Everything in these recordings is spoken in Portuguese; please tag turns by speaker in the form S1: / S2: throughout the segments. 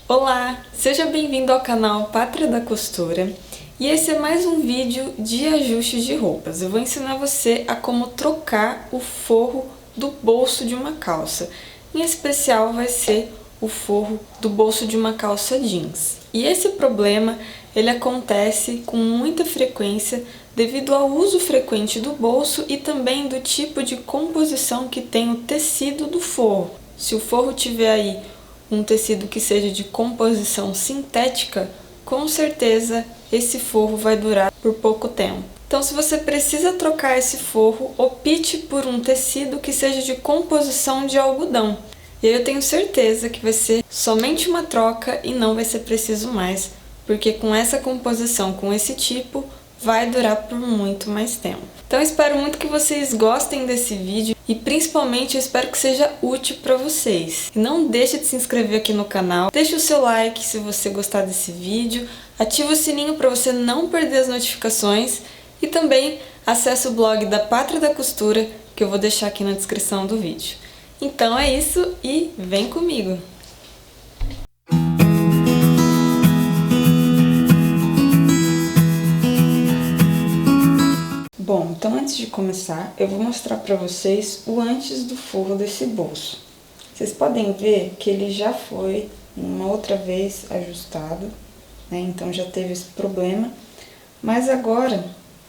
S1: Olá, seja bem-vindo ao canal Pátria da Costura e esse é mais um vídeo de ajuste de roupas. Eu vou ensinar você a como trocar o forro do bolso de uma calça. Em especial vai ser o forro do bolso de uma calça jeans. E esse problema ele acontece com muita frequência devido ao uso frequente do bolso e também do tipo de composição que tem o tecido do forro. Se o forro tiver aí um tecido que seja de composição sintética, com certeza esse forro vai durar por pouco tempo. Então, se você precisa trocar esse forro, opte por um tecido que seja de composição de algodão. E aí eu tenho certeza que vai ser somente uma troca e não vai ser preciso mais, porque com essa composição, com esse tipo, vai durar por muito mais tempo. Então, eu espero muito que vocês gostem desse vídeo e principalmente eu espero que seja útil para vocês. E não deixe de se inscrever aqui no canal, deixe o seu like se você gostar desse vídeo, ative o sininho para você não perder as notificações e também acesse o blog da Pátria da Costura, que eu vou deixar aqui na descrição do vídeo. Então é isso e vem comigo! Bom, então antes de começar, eu vou mostrar para vocês o antes do forro desse bolso. Vocês podem ver que ele já foi uma outra vez ajustado, né? Então já teve esse problema, mas agora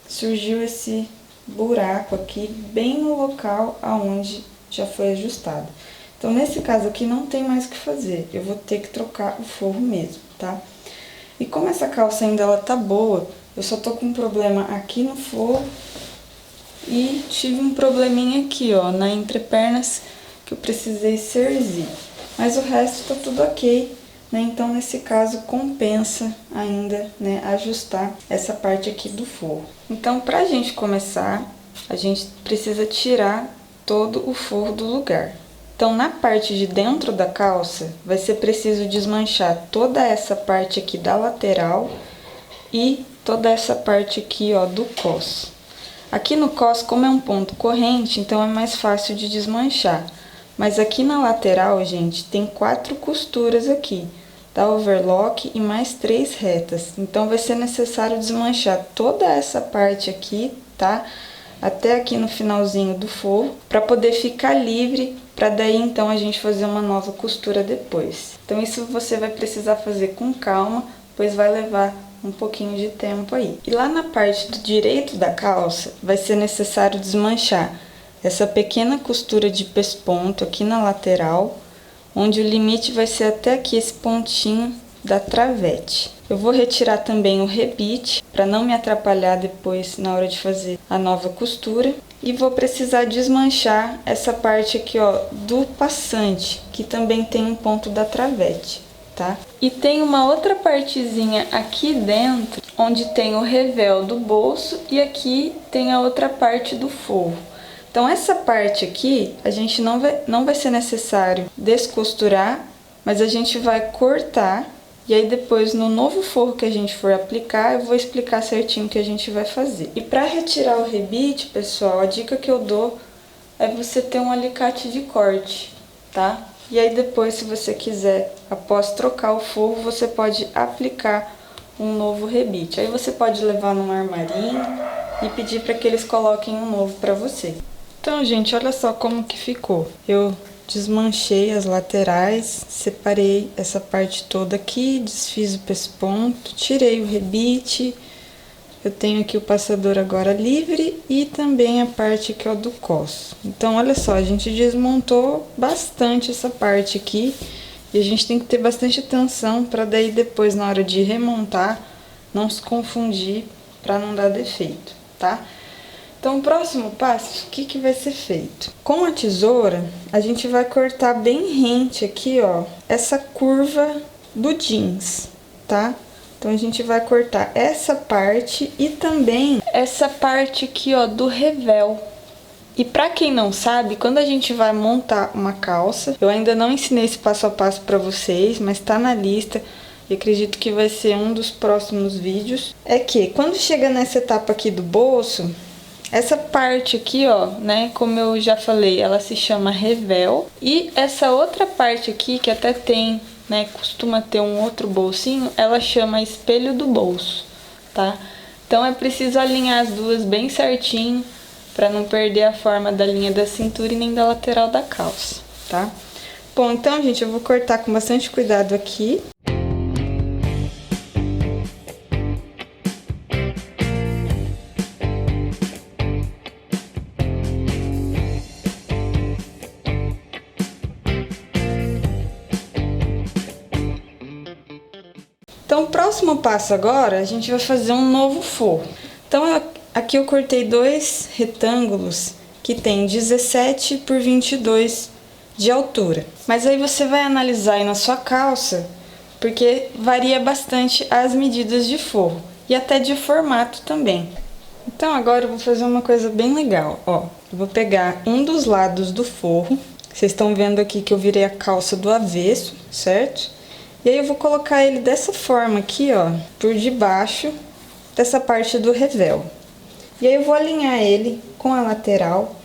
S1: surgiu esse buraco aqui bem no local aonde já foi ajustado. Então nesse caso aqui não tem mais o que fazer, eu vou ter que trocar o forro mesmo, tá? E como essa calça ainda ela tá boa, eu só tô com um problema aqui no forro e tive um probleminha aqui, ó, na entrepernas que eu precisei cerzir. Mas o resto tá tudo ok, né? Então, nesse caso, compensa ainda, né, ajustar essa parte aqui do forro. Então, pra gente começar, a gente precisa tirar todo o forro do lugar. Então, na parte de dentro da calça, vai ser preciso desmanchar toda essa parte aqui da lateral e toda essa parte aqui, ó, do cos. Aqui no cos, como é um ponto corrente, então é mais fácil de desmanchar. Mas aqui na lateral, gente, tem 4 costuras aqui, da overlock e mais 3 retas. Então vai ser necessário desmanchar toda essa parte aqui, tá? Até aqui no finalzinho do forro, para poder ficar livre, para daí então a gente fazer uma nova costura depois. Então isso você vai precisar fazer com calma, pois vai levar um pouquinho de tempo aí. E lá na parte do direito da calça, vai ser necessário desmanchar essa pequena costura de pesponto aqui na lateral, onde o limite vai ser até aqui esse pontinho da travete. Eu vou retirar também o rebite, para não me atrapalhar depois na hora de fazer a nova costura. E vou precisar desmanchar essa parte aqui, ó, do passante, que também tem um ponto da travete. Tá? E tem uma outra partezinha aqui dentro, onde tem o revel do bolso e aqui tem a outra parte do forro. Então essa parte aqui, a gente não vai ser necessário descosturar, mas a gente vai cortar e aí depois no novo forro que a gente for aplicar, eu vou explicar certinho o que a gente vai fazer. E para retirar o rebite, pessoal, a dica que eu dou é você ter um alicate de corte, tá? E aí depois, se você quiser, após trocar o forro, você pode aplicar um novo rebite. Aí você pode levar num armarinho e pedir para que eles coloquem um novo para você. Então, gente, olha só como que ficou. Eu desmanchei as laterais, separei essa parte toda aqui, desfiz o pesponto, tirei o rebite. Eu tenho aqui o passador agora livre e também a parte aqui, ó, do cos. Então, olha só, a gente desmontou bastante essa parte aqui e a gente tem que ter bastante atenção para daí depois, na hora de remontar, não se confundir para não dar defeito, tá? Então, o próximo passo, o que que vai ser feito? Com a tesoura, a gente vai cortar bem rente aqui, ó, essa curva do jeans, tá? Então, a gente vai cortar essa parte e também essa parte aqui, ó, do revel. E pra quem não sabe, quando a gente vai montar uma calça, eu ainda não ensinei esse passo a passo pra vocês, mas tá na lista e acredito que vai ser um dos próximos vídeos. É que quando chega nessa etapa aqui do bolso, essa parte aqui, ó, né, como eu já falei, ela se chama revel. E essa outra parte aqui, que até tem né, costuma ter um outro bolsinho, ela chama espelho do bolso, tá? Então é preciso alinhar as duas bem certinho para não perder a forma da linha da cintura e nem da lateral da calça, tá? Bom, então, gente, eu vou cortar com bastante cuidado aqui. Então, o próximo passo agora, a gente vai fazer um novo forro. Então, aqui eu cortei 2 retângulos que tem 17 por 22 de altura. Mas aí você vai analisar aí na sua calça, porque varia bastante as medidas de forro e até de formato também. Então, agora eu vou fazer uma coisa bem legal, ó. Eu vou pegar um dos lados do forro. Vocês estão vendo aqui que eu virei a calça do avesso, certo? E aí eu vou colocar ele dessa forma aqui, ó, por debaixo dessa parte do revel. E aí eu vou alinhar ele com a lateral,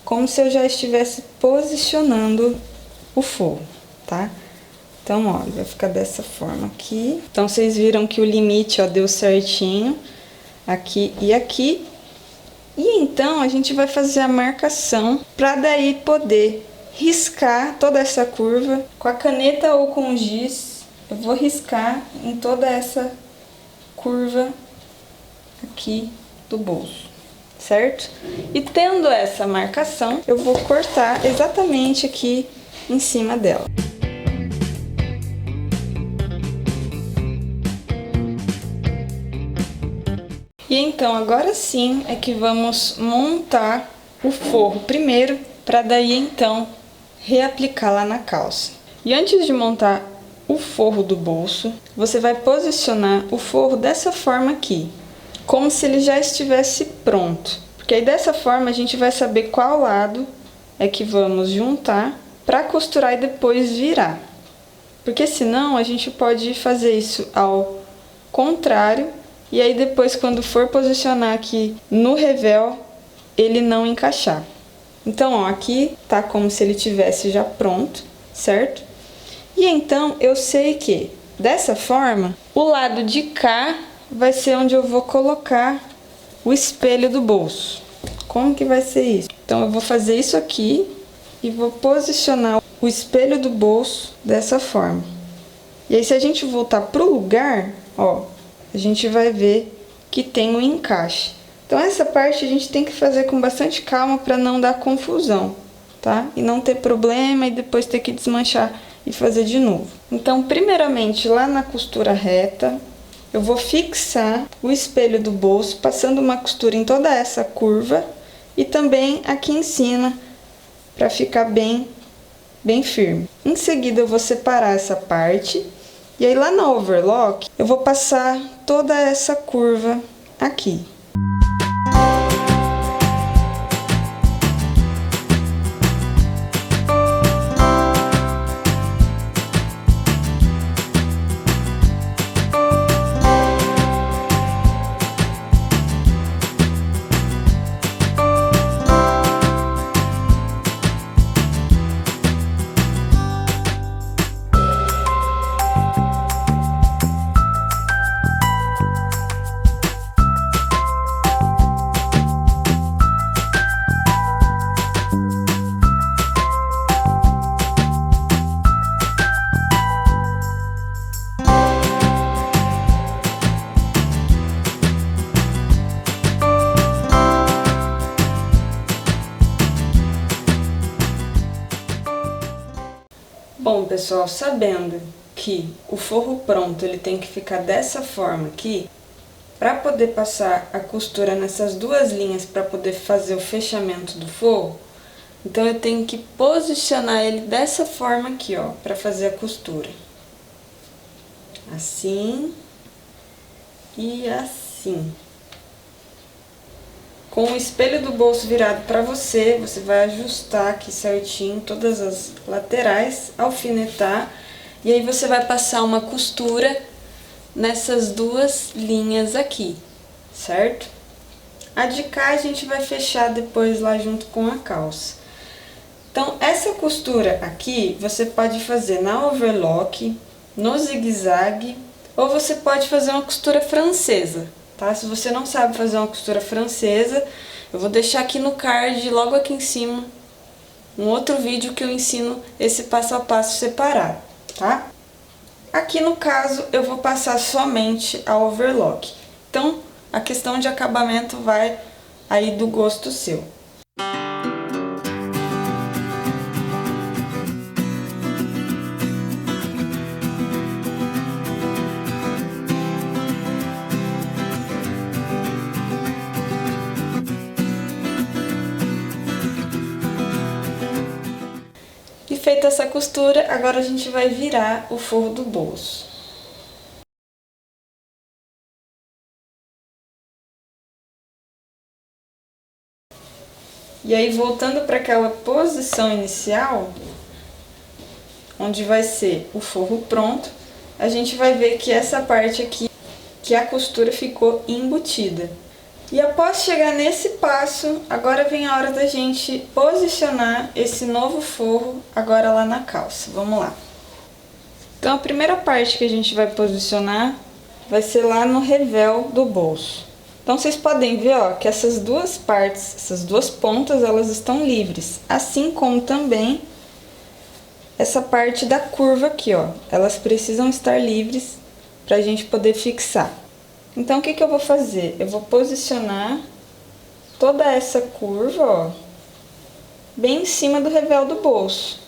S1: como se eu já estivesse posicionando o forro, tá? Então, ó, vai ficar dessa forma aqui. Então, vocês viram que o limite, ó, deu certinho aqui e aqui. E então, a gente vai fazer a marcação para daí poder riscar toda essa curva com a caneta ou com giz. Eu vou riscar em toda essa curva aqui do bolso, certo? E tendo essa marcação, eu vou cortar exatamente aqui em cima dela. E então, agora sim é que vamos montar o forro primeiro, para daí então reaplicar lá na calça. E antes de montar o forro do bolso, você vai posicionar o forro dessa forma aqui, como se ele já estivesse pronto. Porque aí dessa forma a gente vai saber qual lado é que vamos juntar para costurar e depois virar. Porque senão a gente pode fazer isso ao contrário e aí depois quando for posicionar aqui no revel, ele não encaixar. Então, ó, aqui tá como se ele tivesse já pronto, certo? E então, eu sei que, dessa forma, o lado de cá vai ser onde eu vou colocar o espelho do bolso. Como que vai ser isso? Então, eu vou fazer isso aqui e vou posicionar o espelho do bolso dessa forma. E aí, se a gente voltar pro lugar, ó, a gente vai ver que tem um encaixe. Então, essa parte a gente tem que fazer com bastante calma para não dar confusão, tá? E não ter problema e depois ter que desmanchar e fazer de novo. Então, primeiramente, lá na costura reta, eu vou fixar o espelho do bolso, passando uma costura em toda essa curva e também aqui em cima, para ficar bem firme. Em seguida, eu vou separar essa parte e aí lá na overlock, eu vou passar toda essa curva aqui. Bom, pessoal, sabendo que o forro pronto ele tem que ficar dessa forma aqui, para poder passar a costura nessas duas linhas para poder fazer o fechamento do forro, então eu tenho que posicionar ele dessa forma aqui, ó, para fazer a costura. Assim e assim. Com o espelho do bolso virado para você, você vai ajustar aqui certinho todas as laterais, alfinetar, e aí você vai passar uma costura nessas duas linhas aqui, certo? A de cá a gente vai fechar depois lá junto com a calça. Então, essa costura aqui, você pode fazer na overlock, no zigue-zague, ou você pode fazer uma costura francesa, tá? Se você não sabe fazer uma costura francesa, eu vou deixar aqui no card, logo aqui em cima, um outro vídeo que eu ensino esse passo a passo separado, tá? Aqui no caso, eu vou passar somente a overlock. Então, a questão de acabamento vai aí do gosto seu. E feita essa costura, agora a gente vai virar o forro do bolso. E aí, voltando para aquela posição inicial, onde vai ser o forro pronto, a gente vai ver que essa parte aqui, que a costura ficou embutida. E após chegar nesse passo, agora vem a hora da gente posicionar esse novo forro agora lá na calça. Vamos lá. Então, a primeira parte que a gente vai posicionar vai ser lá no revel do bolso. Então, vocês podem ver, ó, que essas duas partes, essas duas pontas, elas estão livres. Assim como também essa parte da curva aqui, ó. Elas precisam estar livres para a gente poder fixar. Então, o que que eu vou fazer? Eu vou posicionar toda essa curva, ó, bem em cima do revel do bolso.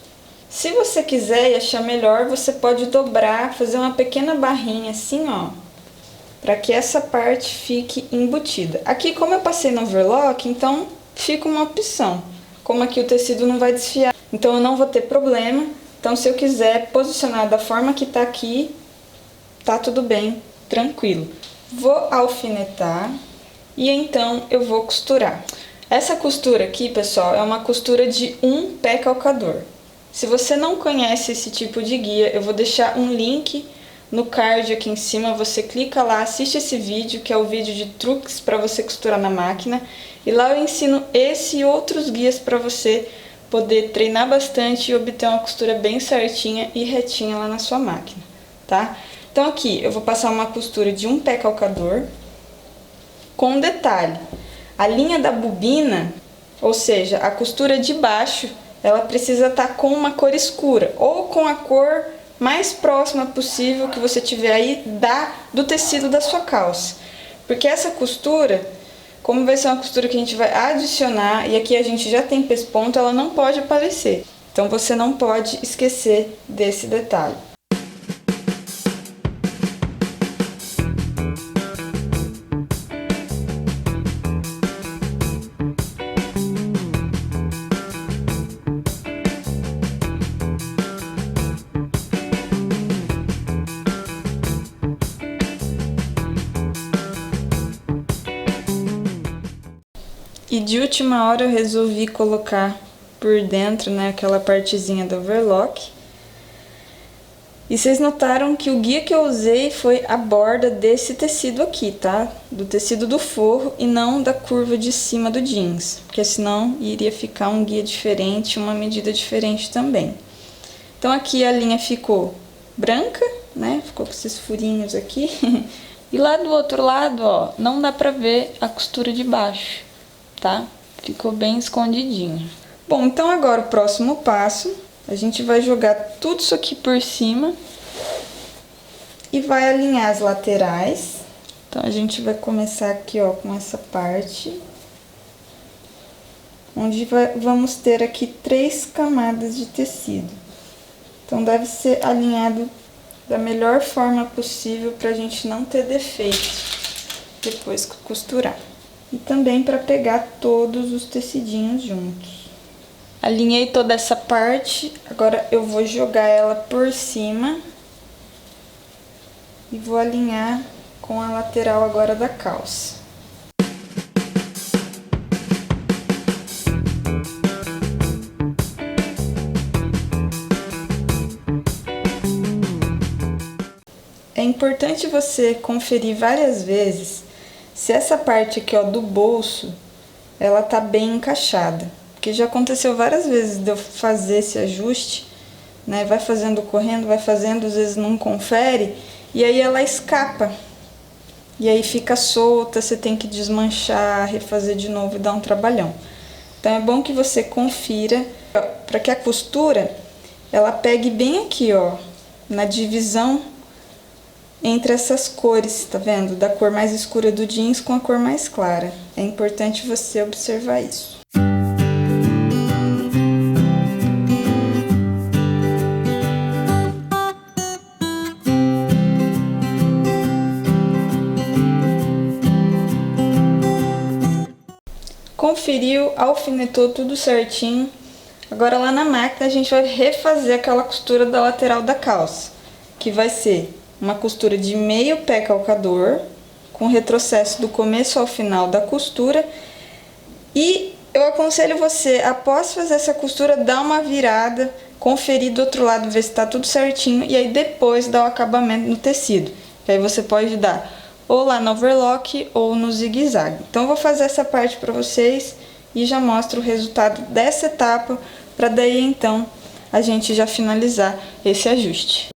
S1: Se você quiser e achar melhor, você pode dobrar, fazer uma pequena barrinha assim, ó, para que essa parte fique embutida. Aqui, como eu passei no overlock, então fica uma opção. Como aqui o tecido não vai desfiar, então eu não vou ter problema. Então, se eu quiser posicionar da forma que tá aqui, tá tudo bem, tranquilo. Vou alfinetar e então eu vou costurar. Essa costura aqui, pessoal, é uma costura de um pé calcador. Se você não conhece esse tipo de guia, eu vou deixar um link no card aqui em cima. Você clica lá, assiste esse vídeo, que é o vídeo de truques para você costurar na máquina. E lá eu ensino esse e outros guias para você poder treinar bastante e obter uma costura bem certinha e retinha lá na sua máquina, tá? Então, aqui eu vou passar uma costura de um pé calcador, com um detalhe: a linha da bobina, ou seja, a costura de baixo, ela precisa estar com uma cor escura, ou com a cor mais próxima possível que você tiver aí do tecido da sua calça. Porque essa costura, como vai ser uma costura que a gente vai adicionar, e aqui a gente já tem pesponto, ela não pode aparecer. Então, você não pode esquecer desse detalhe. E de última hora eu resolvi colocar por dentro, né, aquela partezinha do overlock. E vocês notaram que o guia que eu usei foi a borda desse tecido aqui, tá? Do tecido do forro e não da curva de cima do jeans, porque senão iria ficar um guia diferente, uma medida diferente também. Então aqui a linha ficou branca, né? Ficou com esses furinhos aqui. E lá do outro lado, ó, não dá pra ver a costura de baixo, tá? Ficou bem escondidinho. Bom, então agora o próximo passo, a gente vai jogar tudo isso aqui por cima e vai alinhar as laterais. Então, a gente vai começar aqui, ó, com essa parte, onde vamos ter aqui 3 camadas de tecido. Então, deve ser alinhado da melhor forma possível pra gente não ter defeito depois que costurar. E também para pegar todos os tecidinhos juntos. Alinhei toda essa parte, agora eu vou jogar ela por cima e vou alinhar com a lateral agora da calça. É importante você conferir várias vezes se essa parte aqui, ó, do bolso, ela tá bem encaixada. porque já aconteceu várias vezes de eu fazer esse ajuste, né? Vai fazendo correndo, vai fazendo, às vezes não confere, e aí ela escapa. E aí fica solta, você tem que desmanchar, refazer de novo e dar um trabalhão. Então é bom que você confira para que a costura ela pegue bem aqui, ó, na divisão entre essas cores, tá vendo? Da cor mais escura do jeans com a cor mais clara. É importante você observar isso. Conferiu, alfinetou tudo certinho. Agora lá na máquina a gente vai refazer aquela costura da lateral da calça, que vai ser uma costura de meio pé calcador, com retrocesso do começo ao final da costura. E eu aconselho você, após fazer essa costura, dar uma virada, conferir do outro lado, ver se está tudo certinho, e aí depois dar o acabamento no tecido. Que aí você pode dar ou lá no overlock ou no zigue-zague. Então eu vou fazer essa parte para vocês e já mostro o resultado dessa etapa, para daí então a gente já finalizar esse ajuste.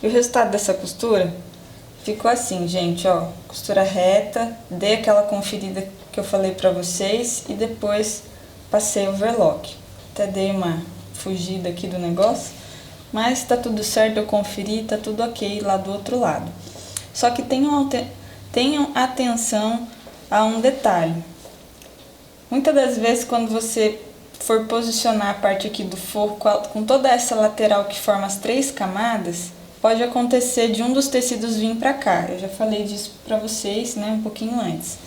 S1: E o resultado dessa costura ficou assim, gente, ó, costura reta, dei aquela conferida que eu falei pra vocês e depois passei o overlock. Até dei uma fugida aqui do negócio, mas tá tudo certo, eu conferi, tá tudo ok lá do outro lado. Só que tenham atenção a um detalhe. Muitas das vezes quando você for posicionar a parte aqui do forro com toda essa lateral que forma as 3 camadas, pode acontecer de um dos tecidos vir pra cá. Eu já falei disso pra vocês, né, um pouquinho antes.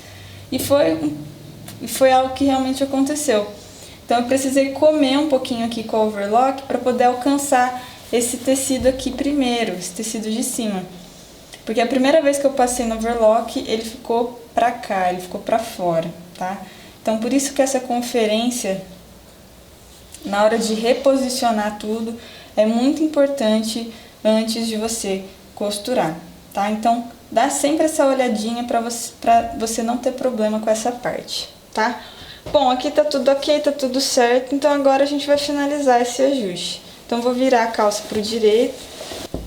S1: E foi algo que realmente aconteceu. Então eu precisei comer um pouquinho aqui com o overlock para poder alcançar esse tecido aqui primeiro, esse tecido de cima. Porque a primeira vez que eu passei no overlock, ele ficou pra cá, ele ficou pra fora, tá? Então por isso que essa conferência, na hora de reposicionar tudo, é muito importante antes de você costurar, tá? Então, dá sempre essa olhadinha pra você não ter problema com essa parte, tá? Bom, aqui tá tudo ok, tá tudo certo, então agora a gente vai finalizar esse ajuste. Então, vou virar a calça pro direito.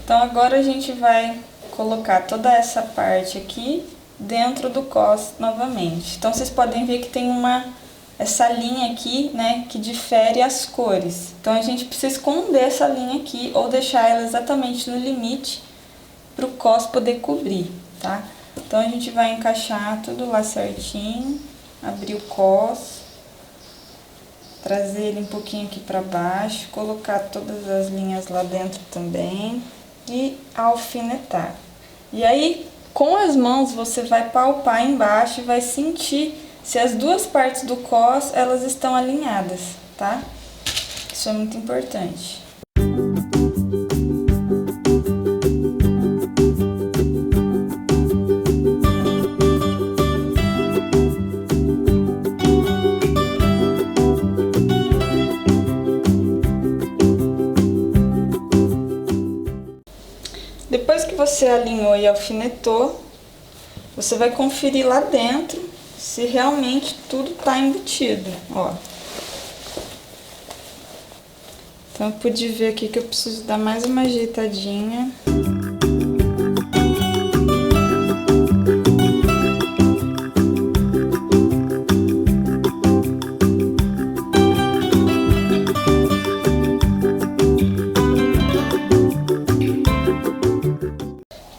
S1: Então, agora a gente vai colocar toda essa parte aqui dentro do cos novamente. Então, vocês podem ver que tem essa linha aqui, né, que difere as cores. Então a gente precisa esconder essa linha aqui ou deixar ela exatamente no limite para o cos poder cobrir, tá? Então a gente vai encaixar tudo lá certinho, abrir o cos, trazer ele um pouquinho aqui para baixo, colocar todas as linhas lá dentro também e alfinetar. E aí, com as mãos você vai palpar embaixo e vai sentir se as duas partes do cos, elas estão alinhadas, tá? Isso é muito importante. Depois que você alinhou e alfinetou, você vai conferir lá dentro se realmente tudo tá embutido, ó. Então eu pude ver aqui que eu preciso dar mais uma ajeitadinha.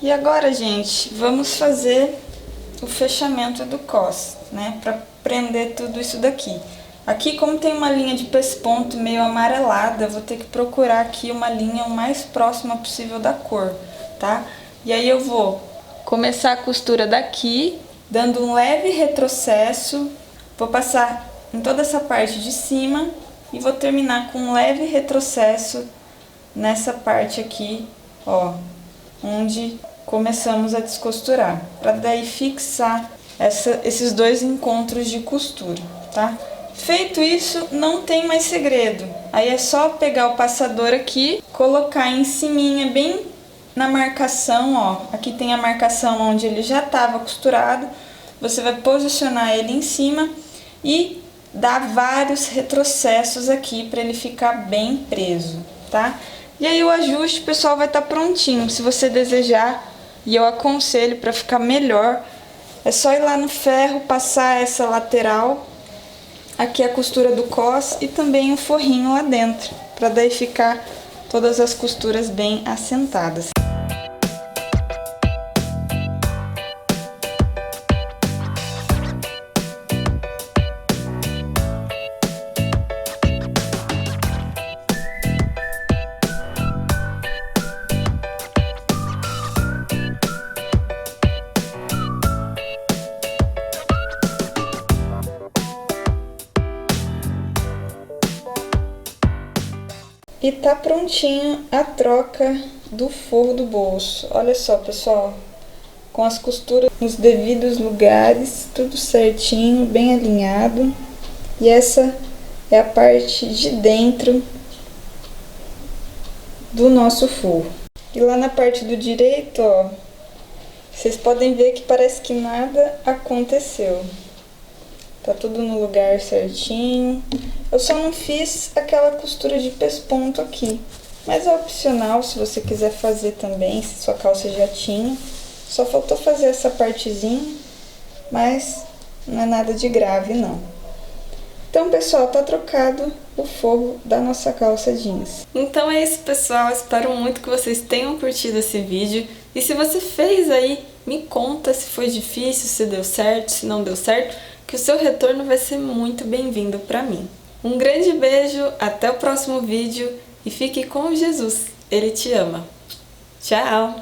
S1: E agora, gente, vamos fazer o fechamento do cos, né, para prender tudo isso daqui. Aqui, como tem uma linha de pesponto meio amarelada, eu vou ter que procurar aqui uma linha o mais próxima possível da cor, tá? E aí eu vou começar a costura daqui, dando um leve retrocesso. Vou passar em toda essa parte de cima e vou terminar com um leve retrocesso nessa parte aqui, ó, onde começamos a descosturar, para daí fixar esses dois encontros de costura, tá? Feito isso, não tem mais segredo. Aí é só pegar o passador aqui, colocar em ciminha, bem na marcação, ó. Aqui tem a marcação onde ele já estava costurado. Você vai posicionar ele em cima e dar vários retrocessos aqui para ele ficar bem preso, tá? E aí o ajuste, pessoal, vai estar prontinho. Se você desejar, e eu aconselho para ficar melhor, é só ir lá no ferro, passar essa lateral, aqui a costura do cos e também o forrinho lá dentro, para daí ficar todas as costuras bem assentadas. E tá prontinho a troca do forro do bolso. Olha só, pessoal, com as costuras nos devidos lugares, tudo certinho, bem alinhado. E essa é a parte de dentro do nosso forro. E lá na parte do direito, ó, vocês podem ver que parece que nada aconteceu. Tá tudo no lugar certinho. Eu só não fiz aquela costura de pesponto aqui. Mas é opcional se você quiser fazer também, se sua calça já tinha. Só faltou fazer essa partezinha, mas não é nada de grave, não. Então, pessoal, tá trocado o forro da nossa calça jeans. Então é isso, pessoal. Espero muito que vocês tenham curtido esse vídeo. E se você fez aí, me conta se foi difícil, se deu certo, se não deu certo, que o seu retorno vai ser muito bem-vindo para mim. Um grande beijo, até o próximo vídeo e fique com Jesus, Ele te ama. Tchau!